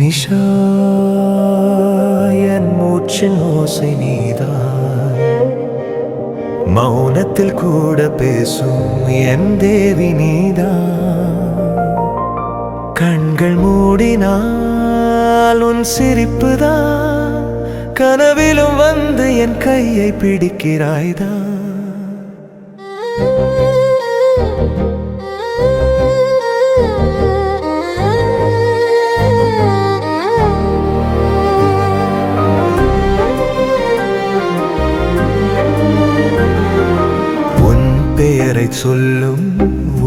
மோனிஷா, என் மூச்சின் ஓசை நீதான், மௌனத்தில் கூட பேசும் என் தேவி நீதான். கண்கள் மூடினால் உன் சிரிப்புதான், கனவிலும் வந்து என் கையை பிடிக்கிறாய்தான். பெயரை சொல்லும்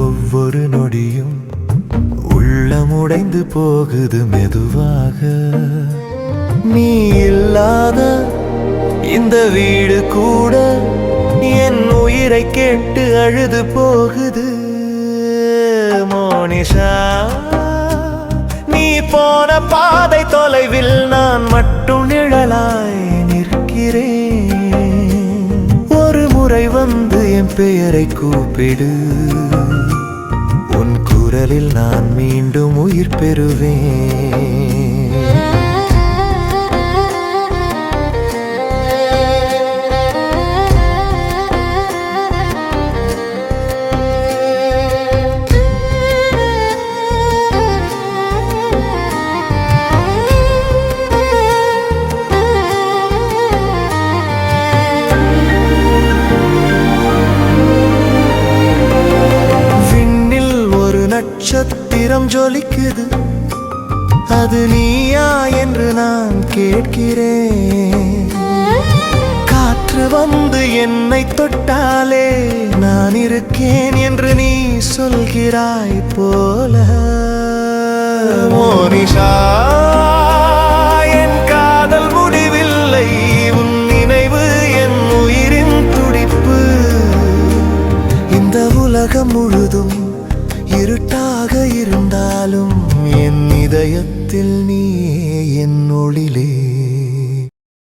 ஒவ்வொரு நொடியும் உள்ளமுடைந்து போகுது மெதுவாக. நீ இல்லாத இந்த வீடு கூட என் உயிரை கேட்டு அழுது போகுது. மோனிஷா, நீ போன பாதை தொலைவில் நான் மட்டும் நிழலாய் நிற்கிறேன். ஒரு முறை வந்து என் பெயரை கூப்பிடு, உன் குரலில் நான் மீண்டும் உயிர் பெறுவேன். நட்சத்திரம் ஜொலிக்குது, அது நீயா என்று நான் கேட்கிறேன். காற்று வந்து என்னை தொட்டாலே நான் இருக்கேன் என்று நீ சொல்கிறாய் போல. மோனிஷா, என் காதல் முடிவில்லை, உன் நினைவு என் உயிரின் துடிப்பு. இந்த உலகம் முழுதும் இருட்டாக இருந்தாலும் என் இதயத்தில் நீ என் ஒளிலே.